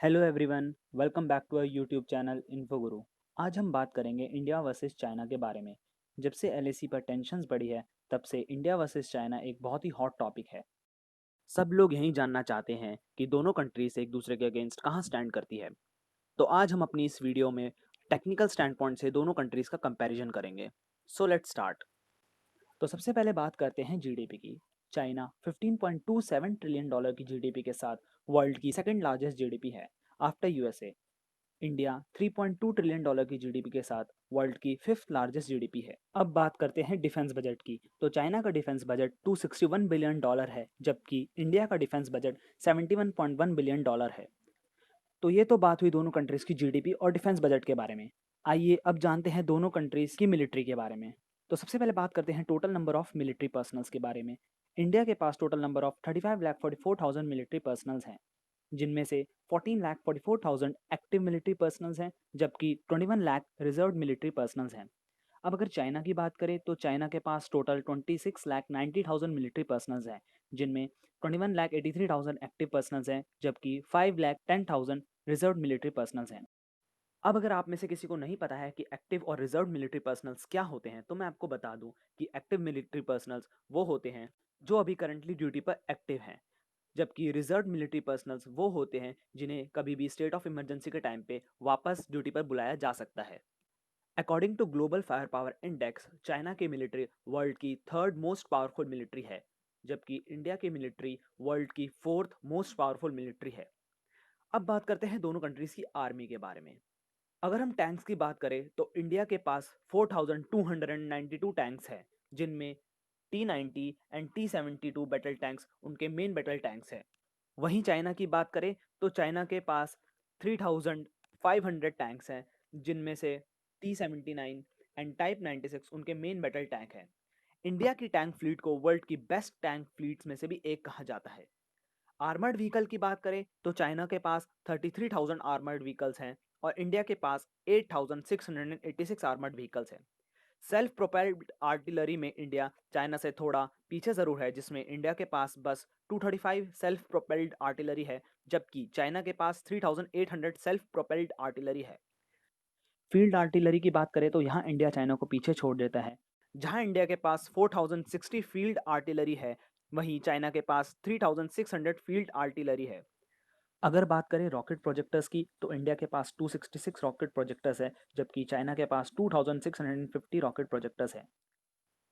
Hello everyone, welcome back to our YouTube channel Infoguru. आज हम बात करेंगे इंडिया वर्सेस चाइना के बारे में। जब से एलएसी पर टेंशन्स बढ़ी है, तब से इंडिया वर्सेस चाइना एक बहुत ही हॉट टॉपिक है। सब लोग यही जानना चाहते हैं कि दोनों कंट्रीज एक दूसरे के अगेंस्ट कहाँ स्टैंड करती है। तो आज हम अपनी इस वीडियो में टेक्निकल स्टैंड पॉइंट से दोनों कंट्रीज का कंपैरिजन करेंगे। So let's start. तो सबसे पहले बात करते हैं जीडीपी की। चाइना 15.27 ट्रिलियन डॉलर की जीडीपी के साथ वर्ल्ड की सेकंड लार्जेस्ट जीडीपी है after USA. India 3.2 trillion dollar की जीडीपी के साथ वर्ल्ड की फिफ्थ लार्जेस्ट जीडीपी है। अब बात करते हैं डिफेंस बजट की। तो चाइना का डिफेंस बजट 261 बिलियन डॉलर है, जबकि इंडिया का डिफेंस बजट 71.1 बिलियन डॉलर है। तो ये तो बात हुई दोनों कंट्रीज की जीडीपी और डिफेंस बजट के बारे में। आइए अब जानते हैं दोनों कंट्रीज की मिलिट्री के बारे में। तो सबसे पहले बात करते हैं total number of military personnels के बारे में। इंडिया के पास total number of 35,44,000 military personnels हैं, जिनमें से 14,44,000 एक्टिव मिलिट्री पर्सनल्स हैं, जबकि 21 लाख रिजर्व मिलिट्री पर्सनल्स हैं। अब अगर चाइना की बात करें तो चाइना के पास टोटल 26,90,000 मिलिट्री पर्सनल्स हैं, जिनमें 21,83,000 एक्टिव पर्सनल्स हैं, जबकि 5,10,000 रिजर्व मिलिट्री पर्सनल्स हैं। अब अगर आप में से किसी को नहीं पता है कि एक्टिव और रिजर्व मिलिट्री पर्सनल्स क्या होते हैं, तो मैं आपको बता दूं कि एक्टिव मिलिट्री पर्सनल्स वो होते हैं जो अभी करंटली ड्यूटी पर एक्टिव हैं, जबकि रिजर्व मिलिट्री पर्सनल्स वो होते हैं जिन्हें कभी भी स्टेट ऑफ इमरजेंसी के टाइम पे वापस ड्यूटी पर बुलाया जा सकता है। According to global fire power index, China की मिलिट्री वर्ल्ड की थर्ड मोस्ट पावरफुल मिलिट्री है, जबकि इंडिया की मिलिट्री वर्ल्ड की फोर्थ मोस्ट पावरफुल मिलिट्री है। अब बात करते हैं दोनों कंट्रीज की आर्मी के बारे में। अगर हम टैंक्स की बात करें तो इंडिया के पास 4,292 टैंक्स हैं, जिनमें T-90 and T-72 battle tanks उनके मेन बैटल टैंक्स हैं। वहीं चाइना की बात करें तो चाइना के पास 3,500 टैंक्स हैं, जिनमें से T-79 एंड टाइप 96 उनके मेन बैटल टैंक हैं। इंडिया की टैंक फ्लीट को वर्ल्ड की बेस्ट टैंक फ्लीट्स में से भी एक कहा जाता है। आर्मर्ड व्हीकल की बात करें तो चाइना के पास 33,000 आर्मर्ड व्हीकल्स हैं और इंडिया के पास 8,686 आर्मर्ड व्हीकल्स हैं। सेल्फ प्रोपेल्ड आर्टिलरी में इंडिया चाइना से थोड़ा पीछे ज़रूर है, जिसमें इंडिया के पास बस 235 सेल्फ प्रोपेल्ड आर्टिलरी है, जबकि चाइना के पास 3,800 सेल्फ प्रोपेल्ड आर्टिलरी है। फील्ड आर्टिलरी की बात करें तो यहाँ इंडिया चाइना को पीछे छोड़ देता है। जहाँ इंडिया के पास 4,060 फील्ड आर्टिलरी है, वहीं चाइना के पास 3,600 फील्ड आर्टिलरी है। अगर बात करें रॉकेट प्रोजेक्टर्स की तो इंडिया के पास 266 रॉकेट प्रोजेक्टर्स है, जबकि चाइना के पास 2,650 रॉकेट प्रोजेक्टर्स है।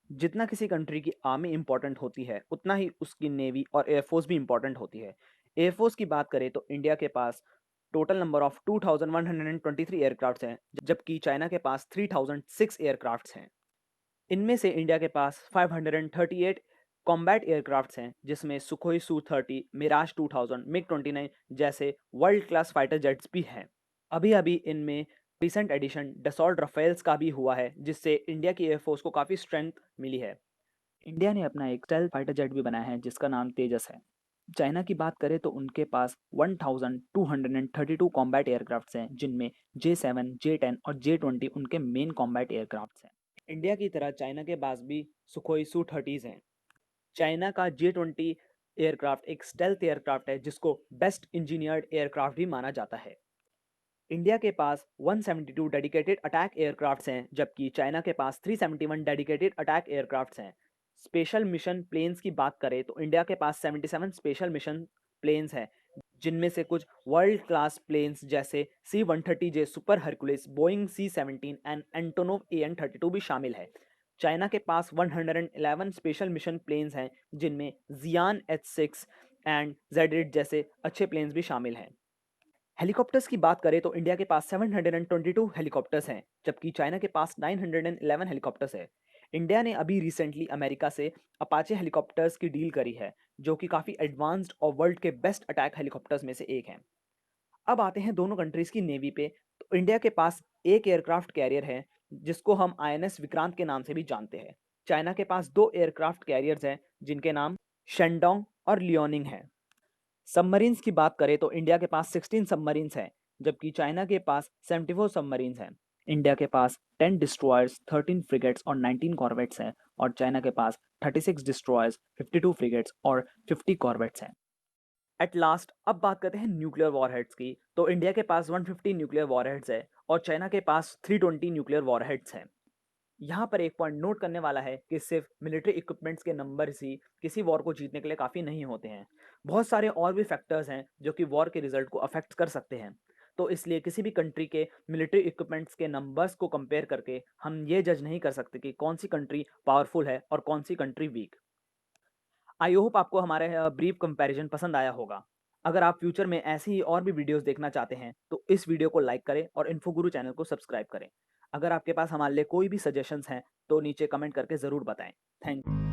जितना किसी कंट्री की आर्मी इंपॉर्टेंट होती है, उतना ही उसकी नेवी और एयरफोर्स भी इंपॉर्टेंट होती है। एयरफोर्स की बात करें तो इंडिया के पास टोटल नंबर ऑफ 2,123 एयरक्राफ्ट्स हैं, जबकि चाइना के पास 3,006 एयरक्राफ्ट्स हैं। इनमें से इंडिया के पास 538 कॉम्बैट एयरक्राफ्ट्स हैं, जिसमें सुखोई सू-30, मिराज 2000, मिग-29 जैसे वर्ल्ड क्लास फाइटर जेट्स भी हैं। अभी अभी इनमें रिसेंट एडिशन डसॉल्ट राफेल्स का भी हुआ है, जिससे इंडिया की एयरफोर्स को काफ़ी स्ट्रेंथ मिली है। इंडिया ने अपना एक स्टेल्थ फाइटर जेट भी बनाया है, जिसका नाम तेजस है। चाइना की बात करें तो उनके पास 1232 कॉम्बैट एयरक्राफ्ट्स हैं, जिनमें J7, J10 और J20 उनके मेन कॉम्बैट एयरक्राफ्ट्स हैं। इंडिया की तरह चाइना के पास भी सुखोई सू-30s हैं। चाइना का J20 एयरक्राफ्ट एक स्टेल्थ एयरक्राफ्ट है, जिसको बेस्ट इंजीनियर्ड एयरक्राफ्ट भी माना जाता है। इंडिया के पास 172 डेडिकेटेड अटैक एयरक्राफ्ट्स हैं, जबकि चाइना के पास 371 डेडिकेटेड अटैक एयरक्राफ्ट्स हैं। स्पेशल मिशन प्लेन्स की बात करें तो इंडिया के पास 77 स्पेशल मिशन प्लेन्स हैं, जिनमें से कुछ वर्ल्ड क्लास प्लेन्स जैसे C-130J super Hercules, Boeing C-17 and Antonov AN-32 भी शामिल है। चाइना के पास 111 स्पेशल मिशन प्लेन्स हैं, जिनमें जियान H6 एंड Z8 जैसे अच्छे प्लेन्स भी शामिल हैं। हेलीकॉप्टर्स की बात करें तो इंडिया के पास 722 हेलीकॉप्टर्स हैं, जबकि चाइना के पास 911 हेलीकॉप्टर्स है। इंडिया ने अभी रिसेंटली अमेरिका से अपाचे हेलीकॉप्टर्स की डील करी है, जो कि काफ़ी एडवांस्ड और वर्ल्ड के बेस्ट अटैक हेलीकॉप्टर्स में से एक हैं। अब आते हैं दोनों कंट्रीज़ की नेवी पे। तो इंडिया के पास एक एयरक्राफ्ट कैरियर है, जिसको हम INS विक्रांत के नाम से भी जानते हैं। चाइना के पास दो एयरक्राफ्ट कैरियर्स हैं, जिनके नाम शेंडोंग और लियोनिंग हैं। सबमरीन्स की बात करें तो इंडिया के पास 16 सबमरीन्स हैं, जबकि चाइना के पास 74 सबमरीन्स हैं। इंडिया के पास 10 डिस्ट्रॉयर्स, 13 फ्रिगेट्स और 19 कॉर्वेट्स हैं, और चाइना के पास 36 डिस्ट्रॉयर्स, 52 फ्रिगेट्स और 50 कॉर्वेट्स हैं। एट लास्ट अब बात करते हैं न्यूक्लियर वॉरहेड्स की। तो इंडिया के पास 150 न्यूक्लियर वॉरहेड्स है और चाइना के पास 320 न्यूक्लियर वॉरहेड्स हैं। यहाँ पर एक पॉइंट नोट करने वाला है कि सिर्फ मिलिट्री इक्विपमेंट्स के नंबर्स ही किसी वॉर को जीतने के लिए काफ़ी नहीं होते हैं। बहुत सारे और भी फैक्टर्स हैं जो कि वॉर के रिजल्ट को अफेक्ट कर सकते हैं। तो इसलिए किसी भी कंट्री के मिलिट्री इक्विपमेंट्स के नंबर्स को कंपेयर करके हम ये जज नहीं कर सकते कि कौन सी कंट्री पावरफुल है और कौन सी कंट्री वीक। आई होप आपको हमारे ब्रीफ कंपैरिजन पसंद आया होगा। अगर आप फ्यूचर में ऐसी ही और भी वीडियोस देखना चाहते हैं तो इस वीडियो को लाइक करें और इन्फोगुरु चैनल को सब्सक्राइब करें। अगर आपके पास हमारे लिए कोई भी सजेशंस हैं तो नीचे कमेंट करके ज़रूर बताएं। Thank you.